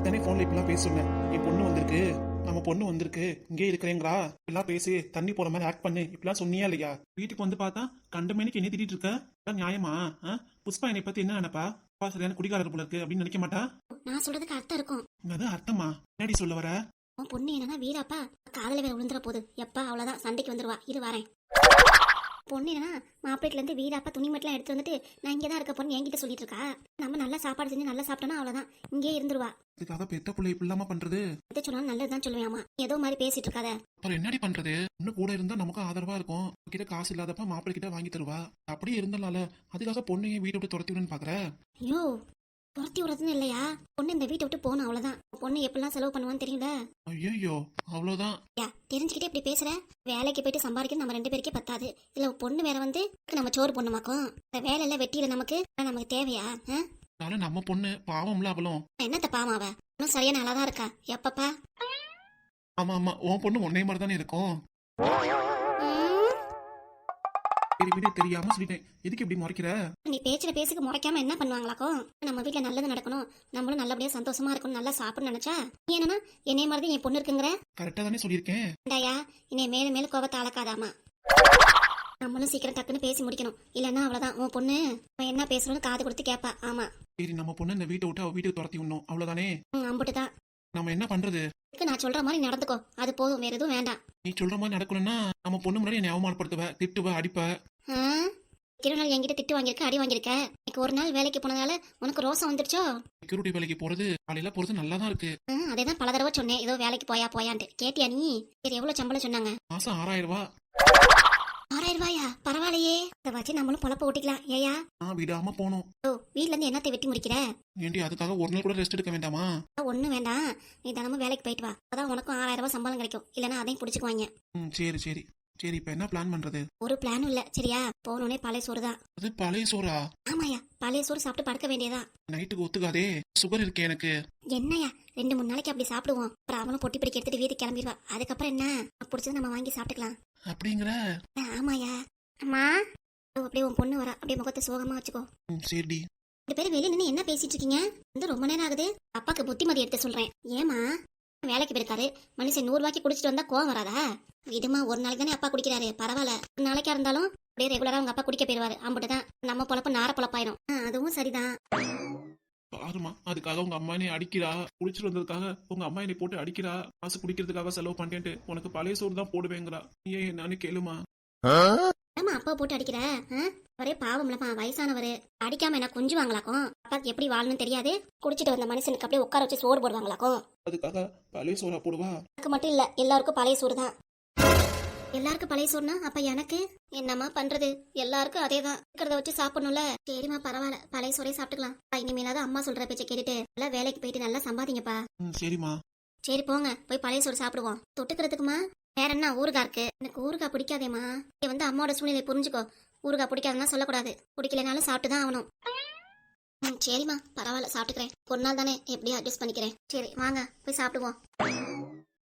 தானே போன்ல இப்பெல்லாம் பேச சொன்னேன். என் பொண்ணு வந்திருக்கு, நம்ம பொண்ணு வந்திருக்கு, இங்கே இருக்கிறேங்கிறா, இப்பெல்லாம் பேசி தண்ணி போற மாதிரி ஆக்ட் பண்ணு இப்பெல்லாம் சொன்னியா இல்லையா? வீட்டுக்கு வந்து பார்த்தா கண்டமேனிக்கு என்ன திட்டிட்டு இருக்க? அதான் நியாயமா? புஷ்பா என்னை பத்தி என்ன நினைப்பா? அப்பா சரியான குடிகாரர் போல இருக்கு அப்படின்னு நினைக்க மாட்டா? நான் சொல்றதுக்கு அர்த்தம் இருக்கும். என்னது அர்த்தமா? என்னடி சொல்ல வர? உன் பொண்ணு என்னன்னா வீராப்பா காதல வேற விழுந்துற போகுது. எப்பா அவ்வளவுதான், சண்டைக்கு வந்துருவா, இரு வரேன். பொண்ணு என்னன்னா மாப்பிள்ளைல இருந்து வீராப்பா துணி மட்டும் எடுத்து வந்துட்டு நான் இங்கதான் இருக்க பொண்ணு என்கிட்ட சொல்லிட்டு இருக்கா. நம்ம நல்லா சாப்பாடு செஞ்சு நல்லா சாப்பிட்டோம்னா அவ்வளவுதான், இங்கே இருந்துருவா. இதுக்காக பெத்த பிள்ளை இப்படி இல்லாம பண்றது? எதை சொன்னாலும் நல்லதுதான் சொல்லுவேன். ஏதோ மாதிரி பேசிட்டு இருக்காத. அப்புறம் என்னடி பண்றது? இன்னும் கூட இருந்தா நமக்கும் ஆதரவா இருக்கும். கிட்ட காசு இல்லாதப்ப மாப்பிள்ளை கிட்ட வாங்கி தருவா. அப்படியே இருந்தால அதுக்காக பொண்ணையும் வீட்டை விட்டு துரத்தி விடுன்னு பாக்குற? ஐயோ, துரத்தி விடுறதுன்னு இல்லையா, பொண்ணு இந்த வீட்டை விட்டு போகணும் அவ்வளவுதான். பொண்ணு எப்படிலாம் செலவு பண்ணுவான்னு தெரியல. ஐயோ அவ்வளவுதான். தெரிஞ்சுக்கிட்டே இப்படி பேசுற? வேலைக்கு போயிட்டு சம்பாதிக்கிறது நம்ம 2 பேருக்கே பத்தாது. இல்ல பொண்ணு வேற வந்து நம்ம சோறு பொண்ணுமாக்கும். இந்த வேலை எல்லாம் வெட்டியில நமக்கு தேவையா? நம்ம பொண்ணு பாவம்ல அவளும். என்னத்த பாவம், அவ இன்னும் சரியான நல்லாதான் இருக்கா. எப்பப்பா? ஆமா ஆமா, உன் பொண்ணு உன்னை மாதிரி தானே இருக்கும். சரி விடு, தெரியாம சொல்லிட்டேன். எதுக்கு இப்படி முறைக்கிற? நீ பேசுக்கு முறைக்காம என்ன பண்ணுவாங்களாக்கோ? நம்ம வீட்டுல நல்லது நடக்கணும், நம்மளும் நல்லபடியா சந்தோஷமா இருக்கணும், நல்லா சாப்பிடணும் நினைச்சா நீ என்னன்னா என்னைய மாதிரி என் பொண்ணு இருக்குங்கிற. கரெக்டா தானே சொல்லியிருக்கேன். இந்தாயா, என்னைய மேல மேல கோபத்தை அளக்காதாமா. நம்மளும் சீக்கிரம் டக்குன்னு பேசி முடிக்கணும், இல்லன்னா அவ்வளவுதான். உன் பொண்ணு என்ன பேசணும்னு காது கொடுத்து கேப்பா. ஆமா சரி, நம்ம பொண்ணு இந்த வீட்டை விட்டு அவ வீட்டுக்கு துரத்தி விடணும் அவ்வளவுதானே? அம்புட்டுதான். நம்ம என்ன பண்றது? நான் சொல்ற மாதிரி நடந்துக்கோ, அது போதும், வேற எதுவும் வேண்டாம். நீ சொல்ற மாதிரி நடக்கணும்னா நம்ம பொண்ணு முன்னாடி என்னை அவமானப்படுத்துவ, திட்டுவ, அடிப்ப. நாள் என்கிட்ட திட்டு வாங்கியிருக்க, அடி வாங்கியிருக்க. இன்னைக்கு ஒரு நாள் வேலைக்கு போனதால உனக்கு ரோசம் வந்துருச்சோ? செக்யூரிட்டி வேலைக்கு போறது காலையில போறது நல்லா தான் இருக்கு. அதேதான் பல தடவை சொன்னேன், ஏதோ வேலைக்கு போயான்ட்டு. கேட்டியா நீ? சரி, எவ்வளவு சம்பளம் சொன்னாங்க? மாசம் 6000 ரூபாய். 6000 ரூபாயா? பரவாயில்லையே, இதை வச்சு நம்மளும் பொழப்ப ஓட்டிக்கலாம். ஏயா நான் விடாம போனோம். வீட்ல இருந்து என்னத்தை வெட்டி முடிக்கிற? ஏண்டி அதுக்காக ஒரு நாள் கூட ரெஸ்ட் எடுக்க வேண்டாமா? ஒண்ணு வேண்டாம், நீ தினமும் வேலைக்கு போயிட்டு வா. அதான் உனக்கும் 6000 ரூபாய் சம்பளம் கிடைக்கும். இல்லன்னா அதையும் புடிச்சுக்குவாங்க. சரி சரி சரி, இப்ப என்ன பிளான் பண்றது? ஒரு பிளானும் இல்ல, சரியா? போனோடனே பழைய சோறு தான். அது பழைய சோறா? ஆமாயா, பழைய சோறு சாப்பிட்டு படுக்க வேண்டியதா. நைட்டுக்கு ஒத்துக்காதே, சுகர் இருக்கு எனக்கு. என்னையா 2-3 நாளைக்கு அப்படி சாப்பிடுவோம், அப்புறம் அவனும் பொட்டி பிடிக்க எடுத்துட்டு வீட்டுக்கு கிளம்பிடுவா. அதுக்கப்புறம் என்ன பிடிச்சது நம்ம வாங்கி சாப்பிட்டுக்கலாம். அப்படிங்கிற? ஆமாயா. அம்மா, அப்படியே உன் பொண்ணு வரா, அப்படியே முகத்தை சோகமா வச்சுக்கோ. சரிடி. 2 பேரும் வெளியே நின்று என்ன பேசிட்டு இருக்கீங்க? வந்து ரொம்ப நேரம் ஆகுது. அப்பாக்கு புத்திமதி எடுத்து சொல்றேன். ஏமா வேலைக்கு போயிருக்காரு மனுஷன் 100 ரூபாய்க்கு குடிச்சிட்டு வந்தா கோவம் வராதா? விடுமா, ஒரு நாளைக்கு தானே அப்பா குடிக்கிறாரு, பரவாயில்ல. ஒரு நாளைக்கா இருந்தாலும் அப்படியே ரெகுலரா உங்க அப்பா குடிக்க போயிருவாரு. அம்புட்டுதான், நம்ம பொழப்பு நார பொழப்பாயிரும். அதுவும் சரிதான். பாருமா, அதுக்காக உங்க அம்மா என்னை அடிக்கிறா, குடிச்சிட்டு வந்ததுக்காக உங்க அம்மா என்னை போட்டு அடிக்கிறா, காசு குடிக்கிறதுக்காக செலவு பண்ணிட்டு உனக்கு பழைய சோறு தான் போடுவேங்கிறா. ஏன் என்னன்னு கேளுமா. ஏமா அப்பா போட்டு அடிக்கிற? ஒரே பாவம்லப்பா, வயசானவரு. அடிக்காம என்ன கொஞ்சுவாங்களாக்கும்? அப்பாக்கு எப்படி வாழணும்னு தெரியாது, குடிச்சிட்டு வந்த மனுஷனுக்கு அப்படியே உட்கார வச்சு சோறு போடுவாங்களாக்கும்? அதுக்காக பழைய சோறா போடுவா? எனக்கு மட்டும் இல்ல, எல்லாருக்கும் பழைய சோறு தான். எல்லாருக்கும் பழைய சோறுனா அப்ப எனக்கு என்னம்மா பண்றது? எல்லாருக்கும் அதேதான், இருக்கிறத வச்சு சாப்பிடணும்ல. சரிம்மா பரவாயில்ல, பழைய சோறே சாப்பிட்டுக்கலாம். இனிமேலாவது அம்மா சொல்ற பேச்சை கேட்டுட்டு நல்லா வேலைக்கு போயிட்டு நல்லா சம்பாதிங்கப்பா. சரிம்மா. சரி போங்க, போய் பழைய சோறு சாப்பிடுவோம். தொட்டுக்கிறதுக்குமா வேற என்ன ஊறுகாய் இருக்கு? எனக்கு ஊறுகாய் பிடிக்காதேம்மா. இங்க வந்து அம்மாவோட சூழ்நிலை புரிஞ்சுக்கோ. ஊறுகாய் பிடிக்காதுன்னா சொல்லக்கூடாது, பிடிக்கலனாலும் சாப்பிட்டுதான் ஆகணும். சரிம்மா பரவாயில்ல, சாப்பிட்டுக்கிறேன். ஒரு நாள் தானே, எப்படியும் அட்ஜஸ்ட் பண்ணிக்கிறேன். சரி வாங்க போய் சாப்பிடுவோம்.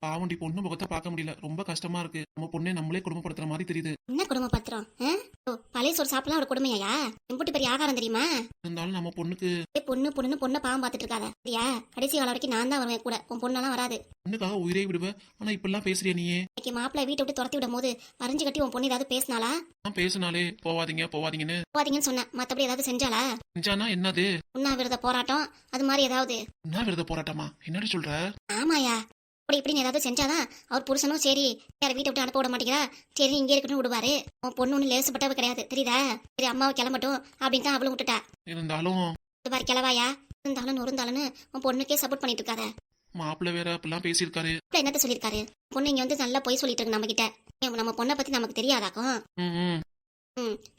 பாவண்டி, பொண்ணு முகத்தை பார்க்க முடியல, ரொம்ப கஷ்டமா இருக்கு. நம்ம பொண்ணை நம்மளே குடும்பப்படுத்துற மாதிரி தெரியுது. என்ன குடும்பப்படுத்துறோம்? பழைய சோறு சாப்பிடலாம் ஒரு குடுமையா? எம்புட்டு பெரிய ஆகாரம் தெரியுமா? இருந்தாலும் நம்ம பொண்ணுக்கு பொண்ணு பாவம் பார்த்துட்டு இருக்காத சரியா? கடைசி காலம் வரைக்கும் நான் தான் வருவேன் கூட, உன் பொண்ணெல்லாம் வராது. பொண்ணுக்காக உயிரே விடுவேன், ஆனா இப்பெல்லாம் பேசுறிய நீயே. இன்னைக்கு மாப்பிள்ளை வீட்டை விட்டு துரத்தி விடும் போது வரைஞ்சு கட்டி உன் பொண்ணு ஏதாவது பேசினாலா? பேசினாலே போவாதீங்க போவாதீங்கன்னு சொன்ன, மத்தபடி ஏதாவது செஞ்சாலா? செஞ்சானா என்னது? உண்ணாவிரத போராட்டம் அது மாதிரி ஏதாவது? உண்ணாவிரத போராட்டமா? என்னடி சொல்ற? ஆமாயா, இப்படின்னு ஏதாவது செஞ்சாதான் அவர் புருஷனும் சரி வேற வீட்டை விட்டு அனுப்ப விட மாட்டேங்கிறா, சரி இங்கே இருக்கட்டும் விடுவாரு. உன் பொண்ணு ஒண்ணு லேசுப்பட்டவ கிடையாது, தெரியுதா? சரி அம்மாவை கிளம்பட்டும் அப்படின்னு தான் அவளும் விட்டுட்டா. இருந்தாலும் இது மாதிரி கிளவாயா இருந்தாலும் நொறுந்தாலும்னு உன் பொண்ணுக்கே சப்போர்ட் பண்ணிட்டு இருக்காத. மாப்பிள்ள வேற அப்படிலாம் பேசியிருக்காரு. என்னத்த சொல்லியிருக்காரு? பொண்ணு இங்க வந்து நல்லா போய் சொல்லிட்டு இருக்கு நம்ம கிட்ட. நம்ம பொண்ணை பத்தி நமக்கு தெரியாதாக்கும்?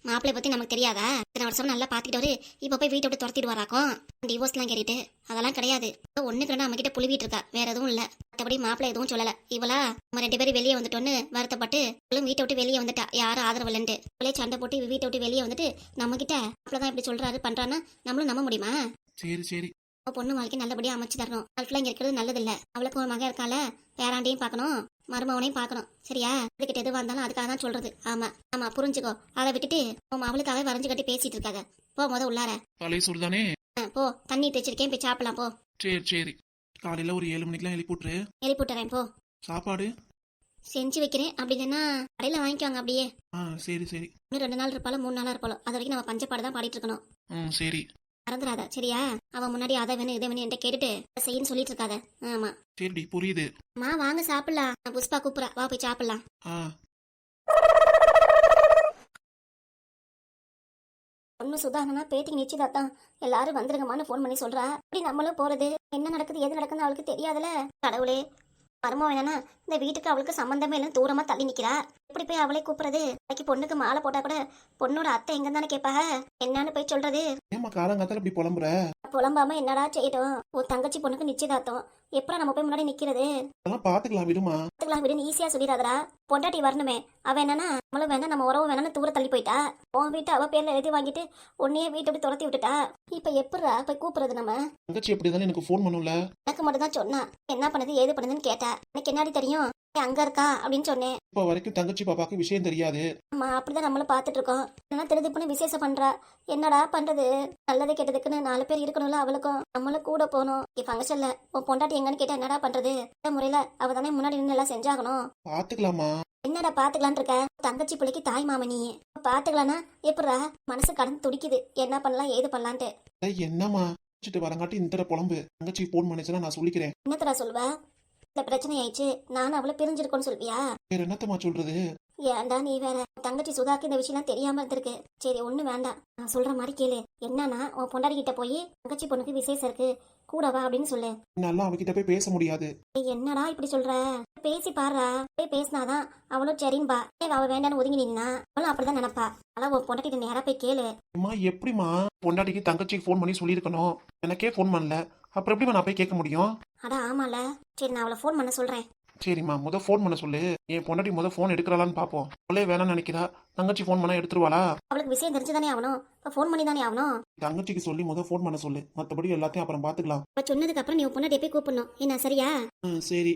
மாப்பிள்ளை பத்தி நமக்கு தெரியாதா? இத்தனை வருஷம் நல்லா பாத்துக்கிட்டவரு இப்ப போய் வீட்டை விட்டு துரத்திடுவாராக்கும். டிவோர்ஸ் எல்லாம் கேட்டுட்டு அதெல்லாம் கிடையாது. ஒண்ணுக்கு நம்ம கிட்ட புழுவிட்டு இருக்கா, வேற எதுவும் இல்ல. மற்றபடி மாப்பிள்ளை எதுவும் சொல்லல. இவளா நம்ம 2 பேரும் வெளியே வந்துட்டோன்னு வருத்தப்பட்டு வீட்டை விட்டு வெளியே வந்துட்டா, யாரும் ஆதரவு இல்லைன்ட்டு. இவளே சண்டை போட்டு வீட்டை விட்டு வெளியே வந்துட்டு நம்ம கிட்ட அப்பதான் இப்படி சொல்றாரு பண்றான்னா நம்மளும் நம்ப முடியுமா? சரி சரி, பொண்ணு வாழ்க்கை நல்லபடியா அமைச்சு தரணும். அதுக்குள்ள இங்க இருக்கிறது நல்லது இல்ல. அவளுக்கு ஒரு மகன் இருக்கால, பேராண்டியும் பாக்கணும், மருமவனையும் பாக்கணும், சரியா? அதுக்கிட்ட எதுவா இருந்தாலும் அதுக்காக தான் சொல்றது. ஆமா ஆமா புரிஞ்சுக்கோ. அதை விட்டுட்டு அவளுக்காக வரைஞ்சு கட்டி பேசிட்டு இருக்காத. போ உள்ளார. பழைய சோறு தானே? போ, தண்ணி தேய்ச்சிருக்கேன், போய் சாப்பிடலாம் போ. சரி சரி. காலையில ஒரு 7 மணிக்கெல்லாம் எழுப்பிவிட்ரு. எழுப்பி விட்டுறேன் போ. சாப்பாடு? செஞ்சு வைக்கிறேன். அப்படி இல்லைன்னா கடையில் வாங்கிக்குவாங்க அப்படியே. சரி சரி. இன்னும் 2 நாள் இருப்பாளோ 3 நாளா இருப்பாளோ அது வரைக்கும் நம்ம பஞ்சப்பாடு தான் பாடிட்டு இருக்கணும். சரி. மறந்துடாத சரியா? அவன் முன்னாடி அதை வேணும் இதை வேணும் என்கிட்ட கேட்டுட்டு செய்யன்னு சொல்லிட்டு இருக்காத. ஆமா சரிடி, புரியுது. மா வாங்க சாப்பிடலாம். நான் புஷ்பா கூப்பிட்றா, வா போய் சாப்பிடலாம். ஒண்ணு சுதாகனா பேத்திக்கு நிச்சயதார்த்தம், எல்லாரும் வந்துருங்கம்மான்னு ஃபோன் பண்ணி சொல்றா. அப்படி நம்மளும் போறது, என்ன நடக்குது எது நடக்குதுன்னு அவளுக்கு தெரியாதுல. கடவுளே, மருமோ என்னன்னா இந்த வீட்டுக்கு அவளுக்கு சம்பந்தமே இல்லைன்னு தூரமா தள்ளி நிக்கிறா. எப்படி போய் அவளே கூப்பிடுறது? இன்னைக்கு பொண்ணுக்கு மாலை போட்டா கூட பொண்ணோட அத்தை எங்க தானே கேட்பாக. என்னன்னு போய் சொல்றது? ஏமா காலங்காத்தால இப்படி புலம்புற? புலம்பாம என்னடா செய்யட்டும்? உன் தங்கச்சி பொண்ணுக்கு நிச்சயதார்த்தம், எப்படா நம்ம போய் முன்னாடி நிக்கிறது? அதெல்லாம் பாத்துக்கலாம் விடுமா. பாத்துக்கலாம் விடுன்னு ஈஸியா சொல்லிடாதடா. பொண்டாட்டி வரணுமே, அவ என்னன்னா நம்மளும் வேணா நம்ம உறவு வேணான்னு தூர தள்ளி போயிட்டா. உன் வீட்டு அவ பேர்ல எழுதி வாங்கிட்டு உன்னையே வீட்டை விட்டு துரத்தி விட்டுட்டா. இப்ப எப்படா போய் கூப்பிடுறது நம்ம? தங்கச்சி எப்படிதானே எனக்கு ஃபோன் பண்ணும்ல. எனக்கு மட்டும் தான் சொன்னா, என்ன பண்ணுது ஏது பண்ணுதுன்னு கேட்டா. எனக்கு என்னடி தெரியும் அங்க இருக்கா அப்படின்னு சொன்னேன். இப்ப வரைக்கும் தங்கச்சி பாப்பாக்கு விஷயம் தெரியாது. ஆமா அப்படிதான் நம்மளும் பாத்துட்டு இருக்கோம். என்ன திருதுப்புன்னு விசேஷம் பண்றா. என்னடா பண்றது? நல்லது கெட்டதுக்குன்னு 4 பேர் இருக்கணும்ல, அவளுக்கும் நம்மளும் கூட போகணும். ஃபங்க்ஷன்ல உன் பொண்டாட்டி எங்கன்னு கேட்டா என்னடா பண்றது? இந்த முறையில அவ தானே முன்னாடி நின்று எல்லாம் செஞ்சாகணும். பாத்துக்கலாமா? என்னடா பாத்துக்கலான் இருக்க? தங்கச்சி பிள்ளைக்கு தாய் மாமா நீ. பாத்துக்கலானா எப்படா? மனசு கடந்து துடிக்குது, என்ன பண்ணலாம் ஏது பண்ணலான்ட்டு. என்னம்மா வரங்காட்டி இந்த புலம்பு. தங்கச்சி போன் பண்ணிச்சுன்னா நான் சொல்லிக்கிறேன். என்னத்தடா சொல்வ? இந்த பிரச்சனை ஆயிடுச்சு, நானும் அவளை பிரிஞ்சிருக்கோன்னு சொல்வியா? வேற என்னத்தம்மா சொல்றது? ஏன்டா நீ வேற? தங்கச்சி சுதாக்கு இந்த விஷயம்லாம் தெரியாம இருந்திருக்கு. சரி ஒண்ணு வேண்டாம், நான் சொல்ற மாதிரி கேளு. என்னன்னா உன் பொண்டாடி கிட்ட போய் தங்கச்சி பொண்ணுக்கு விசேஷம் இருக்கு கூடவா அப்படின்னு சொல்லு. நல்லா அவகிட்ட போய் பேச முடியாது. என்னடா இப்படி சொல்ற? பேசி பாடுறா. போய் பேசினாதான் அவளும் சரின்பா. அவ வேண்டான்னு ஒதுங்கி நின்னா அவளும் அப்படிதான் நினைப்பா. ஆனா உன் பொண்டாட்டி நேரா போய் கேளு. அம்மா எப்படிமா பொண்டாட்டிக்கு தங்கச்சிக்கு ஃபோன் பண்ணி சொல்லியிருக்கணும்? எனக்கே ஃபோன் பண்ணல, அப்புறம் எப்படி நான் போய் கேட்க முடியும்? அடா ஆமால. சரி நான் அவளை ஃபோன் பண்ண சொல்றேன். சரிம்மா, ஃபோன் பண்ண சொல்லு. என் பொண்டாட்டி ஃபோன் எடுக்கிறாளான்னு பாப்போம். அவளே வேணாம்னு நினைக்கிறா. தங்கச்சி ஃபோன் பண்ணா எடுத்துருவாளா? அவளுக்கு விஷயம் தெரிஞ்சுதானே ஆகணும், ஃபோன் பண்ணி தானே ஆகணும். தங்கச்சிக்கு சொல்லி ஃபோன் பண்ண சொல்லு. மத்தபடி எல்லாத்தையும் அப்புறம் பாத்துக்கலாம். அவ சொன்னதுக்கு அப்புறம் நீ உன் பொண்டாட்டி போய் கூப்பிடணும். என்ன சரியா? சரி.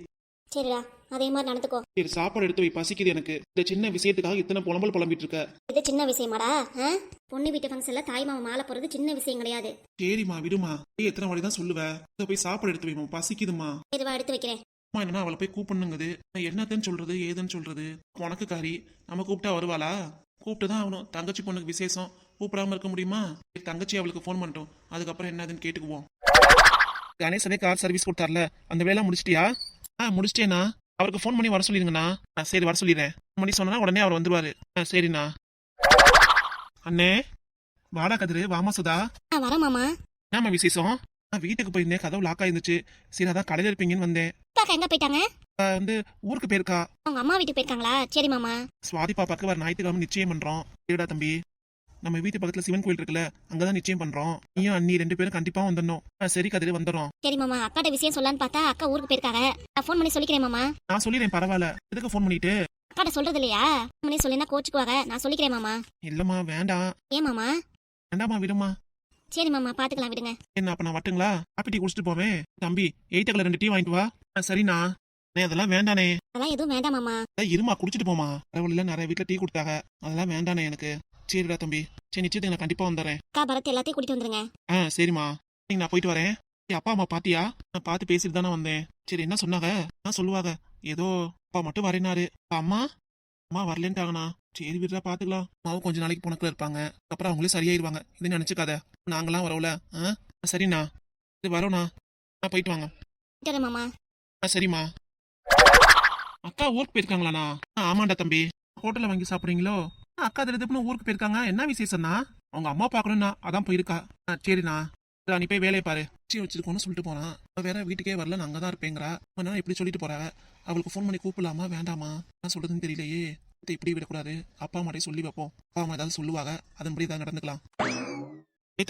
சரிடா, அதே மாதிரி நடந்துக்கோ. சரி, சாப்பாடு எடுத்து வை, பசிக்குது எனக்கு. இந்த சின்ன விஷயத்துக்காக இத்தனை புலம்பிட்டு இருக்க. இது சின்ன விஷயமாடா? பொண்ணு வீட்டு ஃபங்க்ஷன்ல தாய் மாமா மாலை போறது சின்ன விஷயம் கிடையாது. சரிம்மா விடுமா. எத்தனை வாடி தான் சொல்லுவேன். போய் சாப்பாடு எடுத்து வைமா, பசிக்குதுமா. இதுவா எடுத்து வைக்கிறேன். என்னன்னா அவளை போய் கூப்பிடணுங்குது. என்னத்தன்னு சொல்றது ஏதுன்னு சொல்றது? உனக்கு காரி நம்ம கூப்பிட்டா வருவாளா? கூப்பிட்டுதான் ஆகணும். தங்கச்சி பொண்ணுக்கு விசேஷம், கூப்பிடாம இருக்க முடியுமா? தங்கச்சி அவளுக்கு ஃபோன் பண்ணிட்டோம், அதுக்கப்புறம் என்னதுன்னு கேட்டுக்குவோம். கணேசனே கார் சர்வீஸ் கொடுத்தார்ல, அந்த வேலை முடிச்சிட்டியா? முடிச்சிட்டேண்ணா. அவருக்கு ஃபோன் பண்ணி வர சொல்லிருங்கண்ணா. சரி வர சொல்லிடுறேன். பண்ணி சொன்னா உடனே அவர் வந்துருவாரு. சரிண்ணா. அண்ணே வாடா கதிரு, வாமா சுதா. வர மாமா. என்னம்மா விசேஷம்? வீட்டுக்கு போயிருந்தேன், கதவு லாக் ஆயிருந்துச்சு. சரி அதான் கடையில இருப்பீங்கன்னு வந்தேன். எங்க போயிட்டாங்க? ஊருக்கு போயிருக்கா. அவங்க அம்மா வீட்டுக்கு போயிருக்காங்களா? சரி மாமா. சுவாதி பாப்பாக்கு வர ஞாயிற்றுக்கிழமை நிச்சயம் பண்றோம். சரிடா தம்பி, நம்ம வீட்டு பக்கத்துல சிவன் கோயில் இருக்குல்ல, அங்கதான் நிச்சயம் பண்றோம். நீயும் அண்ணி 2 பேரும் கண்டிப்பா வந்துடணும். சரி கதிரு, வந்துடும். சரி மாமா. அக்காட்ட விஷயம் சொல்லலான்னு பார்த்தா அக்கா ஊருக்கு போயிருக்காங்க. நான் ஃபோன் பண்ணி சொல்லிக்கிறேன் மாமா. நான் சொல்லிடுறேன், பரவாயில்ல. எதுக்கு ஃபோன் பண்ணிட்டு? அக்காட்ட சொல்றது இல்லையா? பண்ணி சொல்லினா கோச்சுக்குவாங்க. நான் சொல்லிக்கிறேன் மாமா. இல்லம்மா வேண்டாம். ஏன் மாமா? வேண்டாமா, விடுமா. சரி மாமா, பாத்துக்கலாம் விடுங்க. என்ன அப்ப நான் வட்டுங்களா? காப்பி டீ குடிச்சிட்டு போவேன். தம்பி 8 2 டீ வாங்கிட்டு வா. சரிண்ணா. அதெல்லாம் வேண்டானே. அதெல்லாம் எதுவும் வேண்டாம் மாமா. இருமா, குடிச்சிட்டு போமா. கடவுள்ல நிறைய வீட்டுல டீ கொடுத்தாங்க, அதெல்லாம் வேண்டானே எனக்கு. சரிடா தம்பி, சரி நிச்சயத்துக்கு நான் கண்டிப்பா வந்துடுறேன். அக்கா பரத் எல்லாத்தையும் கூட்டிட்டு வந்துருங்க. சரிம்மா. நான் போயிட்டு வரேன். அப்பா அம்மா பாத்தியா? நான் பார்த்து பேசிட்டு தானே வந்தேன். சரி என்ன சொன்னாங்க? சொல்லுவாங்க ஏதோ அப்பா மட்டும் வரேனாரு. அம்மா அம்மா வரலன்ட்டாங்கண்ணா. சரி விடுறா, பாத்துக்கலாம். அம்மாவும் கொஞ்ச நாளைக்கு புணக்குல இருப்பாங்க, அப்புறம் அவங்களே சரியாயிருவாங்க. இதை நினைச்சுக்காத. நாங்களாம் வரவுல. சரிண்ணா, இது வரோண்ணா. போயிட்டு வாங்க. மாமா. சரிம்மா. அக்கா ஊருக்கு போயிருக்காங்களாண்ணா? ஆமாண்டா தம்பி. ஹோட்டல்ல வாங்கி சாப்பிடுறீங்களோ? அக்கா திருப்புன்னு ஊருக்கு போயிருக்காங்க. என்ன விசேஷம்னா? அவங்க அம்மா பாக்கணும்னா அதான் போயிருக்கா. சரிண்ணா. நீ போய் வேலையை பாரு. வச்சிருக்கோன்னு சொல்லிட்டு போறான். வேற வீட்டுக்கே வரல, நான் அங்கதான் இருப்பேங்கிறா. இப்படி சொல்லிட்டு போறாங்க. அவளுக்கு ஃபோன் பண்ணி கூப்பிடலாமா வேண்டாமா? என்ன சொல்றதுன்னு தெரியலையே. இப்படி விடக்கூடாது. அப்பா அம்மாட்டே சொல்லி வைப்போம். அப்பா அம்மா ஏதாவது சொல்லுவாங்க, அதன்படி தான் நடந்துக்கலாம்.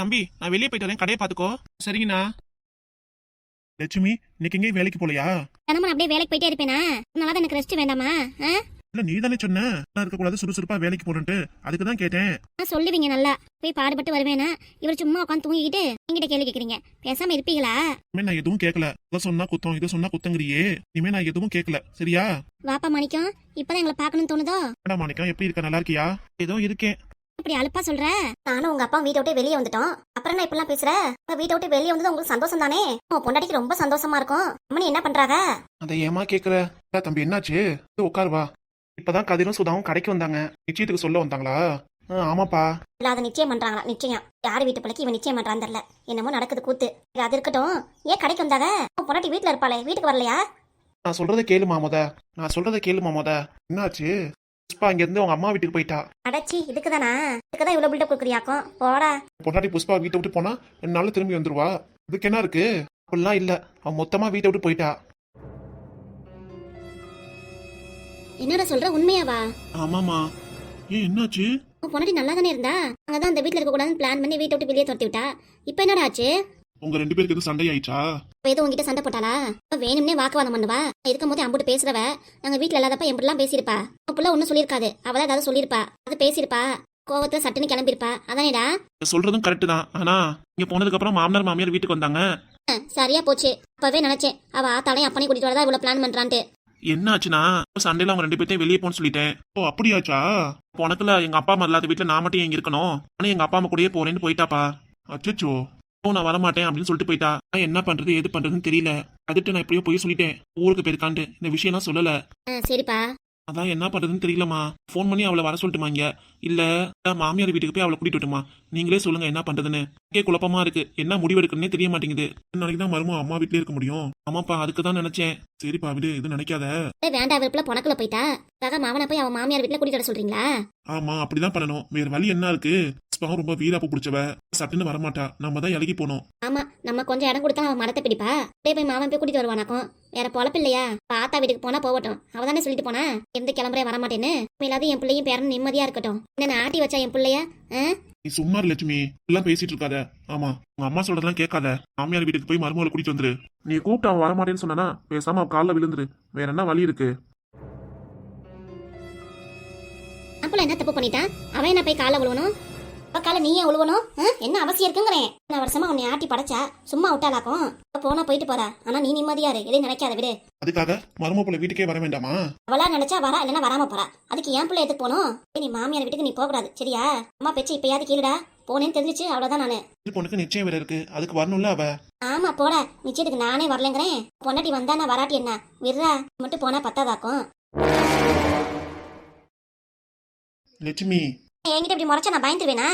தம்பி, நான் வெளியே போயிட்டு வரேன், கடையை பாத்துக்கோ. சரிங்கண்ணா. லட்சுமி இன்னைக்கு எங்கேயும் வேலைக்கு போலையா? தினமும் அப்படியே வேலைக்கு போயிட்டே இருப்பேனா? அதனால எனக்கு ரெஸ்ட் வேண்டாமா? இல்ல நீ தானே சொன்ன இருக்க கூடாது, சுறுசுறுப்பா வேலைக்கு போறேன்ட்டு. அதுக்குதான் கேட்டேன். சொல்லுவீங்க நல்லா. போய் பாடுபட்டு வருவேனா? இவர் சும்மா உட்காந்து தூங்கிக்கிட்டு என்கிட்ட கேள்வி கேக்குறீங்க. பேசாம இருப்பீங்களா? நான் எதுவும் கேட்கல. இதை சொன்னா குத்தம், இதை சொன்னா குத்தங்கிறியே. இனிமே நான் எதுவும் கேட்கல, சரியா? வாப்பா மாணிக்கம், இப்பதான் எங்களை பாக்கணும்னு தோணுதோ? மாணிக்கம் எப்படி இருக்க? நல்லா இருக்கியா? ஏதோ இருக்கேன். இப்படி அலுப்பா சொல்ற? நானும் உங்க அப்பா வீட்டை விட்டு வெளியே வந்துட்டோம். அப்புறம் நான் இப்பெல்லாம் பேசுற? உங்க வீட்டை விட்டு வெளியே வந்தது உங்களுக்கு சந்தோஷம் தானே? உன் பொண்டாட்டிக்கு ரொம்ப சந்தோஷமா இருக்கும். அம்மனி என்ன பண்றாங்க? அதை ஏமா கேக்குற? தம்பி என்னாச்சு? உட்காரு வா. இப்பதான் கதிரும் சுதாவும் கடைக்கு வந்தாங்க. நிச்சயத்துக்கு சொல்ல வந்தாங்களா? ஆமாப்பா. இல்லாத நிச்சயம் பண்றாங்களா? நிச்சயம் யார் வீட்டு பிள்ளைக்கு இவன் நிச்சயம் பண்றான்னு தெரியல. என்னமோ நடக்குது கூத்து. அது இருக்கட்டும், ஏன் கடைக்கு வந்தாங்க? உன் பொண்டாட்டி வீட்டுல இருப்பாளே, வீட்டுக்கு வரலையா? நான் சொல்றதை கேளுமா மொத. என்னாச்சு? புஷ்பா இங்க இருந்து உங்க அம்மா வீட்டுக்கு போயிட்டா. அடச்சி, இதுக்குதானா? இதுக்குதான் இவ்வளவு பில்டப் கொடுக்குறியாக்கும்? போடா. பொண்டாட்டி புஷ்பா வீட்டை விட்டு போனா 2 நாள்ல திரும்பி வந்துருவா. இதுக்கு என்ன இருக்கு? அப்படிலாம் இல்ல, அவன் மொத்தமா வீட்டை விட்டு போயிட்டா. என்னடா சொல்ற, உண்மையாவா? ஆமாமா. ஏன் என்னாச்சு? உன் பொண்டாட்டி நல்லா தானே இருந்தா? அங்கதான் அந்த வீட்டுல இருக்க கூடாதுன்னு பிளான் பண்ணி வீட்டை விட்டு வெளியே துரத்தி விட்டா. இப்ப என்னடா ஆச்சு? உங்க 2 பேருக்கு எதுவும் சண்டை ஆயிடுச்சா? இப்ப எதுவும் உங்ககிட்ட சண்டை போட்டாளா? இப்ப வேணும்னே வாக்குவாதம் பண்ணுவா. இருக்கும் போது அம்புட்டு பேசுறவ நாங்க வீட்டுல இல்லாதப்ப எப்படிலாம் பேசியிருப்பா. உன் புள்ள ஒன்னும் சொல்லியிருக்காது, அவதான் ஏதாவது சொல்லியிருப்பா, அது பேசியிருப்பா, கோவத்துல சட்டுன்னு கிளம்பியிருப்பா. அதானேடா? சொல்றதும் கரெக்ட் தான். ஆனா இங்க போனதுக்கு அப்புறம் மாமனார் மாமியார் வீட்டுக்கு வந்தாங்க. சரியா போச்சு. அப்பவே நினைச்சேன் அவ ஆத்தாலையும் அப்பனையும் கூட்டிட்டு வரதா இவ்வளவு பிளான் பண்றான்ட்டு. என்ன ஆச்சுன்னா, சண்டையில அவங்க 2 பேர்த்தையும் வெளியே போன்னு சொல்லிட்டேன். ஓ அப்படியாச்சா? உனக்குல எங்க அப்பா அம்மா இல்லாத வீட்டுல நான் மட்டும் எங்க இருக்கணும்? ஆனா எங்க அப்பா அம்மா கூடயே போறேன்னு போயிட்டாப்பா. அச்சோ, நான் வரமாட்டேன் அப்படின்னு சொல்லிட்டு போயிட்டா. நான் என்ன பண்றது எது பண்றதுன்னு தெரியல. அதுட்டு நான் எப்படியோ போய் சொல்லிட்டேன், ஊருக்கு போயிருக்கான்ட்டு. இந்த விஷயம்லாம் சொல்லல. சரிப்பா. அதான் என்ன பண்றதுன்னு தெரியலமா. ஃபோன் பண்ணி அவளை வர சொல்லட்டுமா இங்க? இல்ல மாமியார் வீட்டுக்கு போய் அவளை கூட்டிட்டு வரட்டுமா? நீங்களே சொல்லுங்க என்ன பண்றதுன்னு. குழப்பமா இருக்கு, என்ன முடிவெடுக்கணும்னே தெரிய மாட்டேங்குது. நாளைக்கு தான் மருமக அம்மா வீட்லயே இருக்க முடியும். ஆமாப்பா, அதுக்கு தான் நினைச்சேன். சரிப்பா விடு, இது நினைக்காத. வேண்டாம், விருப்பல பொணக்குல போயிட்டா மாமனை போய் அவன் மாமியார் வீட்டுல கூட்டிட்டு வர சொல்றீங்களா? ஆமா, அப்படிதான் பண்ணணும். வேற வழி என்ன இருக்கு? புஷ்பாவும் ரொம்ப வீராப்பு பிடிச்சவ, சட்டுன்னு வரமாட்டா. நம்ம தான் இலகி போனோம். ஆமா, நம்ம கொஞ்சம் இடம் கொடுத்தா அவன் மரத்தை பிடிப்பா. அப்படியே போய் மாமன் போய் கூட்டிட்டு வருவானாக்கும். வேற பொழப்பு இல்லையா? பாத்தா வீட்டுக்கு போனா போகட்டும். அவதானே சொல்லிட்டு போனா எந்த கிளம்புறே வரமாட்டேன்னு. இல்லாத என் பிள்ளையும் பேரன் நிம்மதியா இருக்கட்டும். என்ன ஆட்டி வச்சா என் பிள்ளைய? நீ சும்மா இரு லட்சுமி, எல்லாம் பேசிட்டு இருக்காத. ஆமா, உங்க அம்மா சொல்றதெல்லாம் கேட்காத. மாமியார் வீட்டுக்கு போய் மருமகளை கூட்டிட்டு வந்துரு. நீ கூப்பிட்டு அவன் வரமாட்டேன்னு சொன்னா பேசாம அவ காலில் விழுந்துரு. வேற என்ன வழி இருக்கு? அப்பல என்ன தப்பு பண்ணிட்டான்? அவன் என்ன போய் காலை விழுவணும்? காலை நீயே உழுவணும்? என்ன அவசியம் இருக்குங்கிறேன். நான் வருஷமா உன்னை ஆட்டி படைச்சா சும்மா விட்டாலாக்கும். போனா போயிட்டு போறா. ஆனா நீ நிம்மதியா இரு, எதையும் நினைக்காத, விடு. அதுக்காக மருமப்புள்ள வீட்டுக்கே வர வேண்டாமா? அவளா நினைச்சா வரா, இல்லைன்னா வராம போறா. அதுக்கு என் பிள்ளை எதுக்கு போகணும்? நீ மாமியார் வீட்டுக்கு நீ போக கூடாது, சரியா? அம்மா பேச்சு இப்பயாவது கீழடா. போனேன்னு தெரிஞ்சிச்சு, அவ்வளவுதான். நானு பொண்ணுக்கு நிச்சயம் வேற இருக்கு, அதுக்கு வரணும்ல அவ. ஆமா போட, நிச்சயத்துக்கு நானே வரலங்கிறேன். பொண்டாட்டி வந்தா நான் வராட்டி என்ன விடுறா? மட்டும் போனா பத்தாதாக்கும். லட்சுமி, என்கிட்ட இப்படி முறைச்சா நான் பயந்துருவேனா?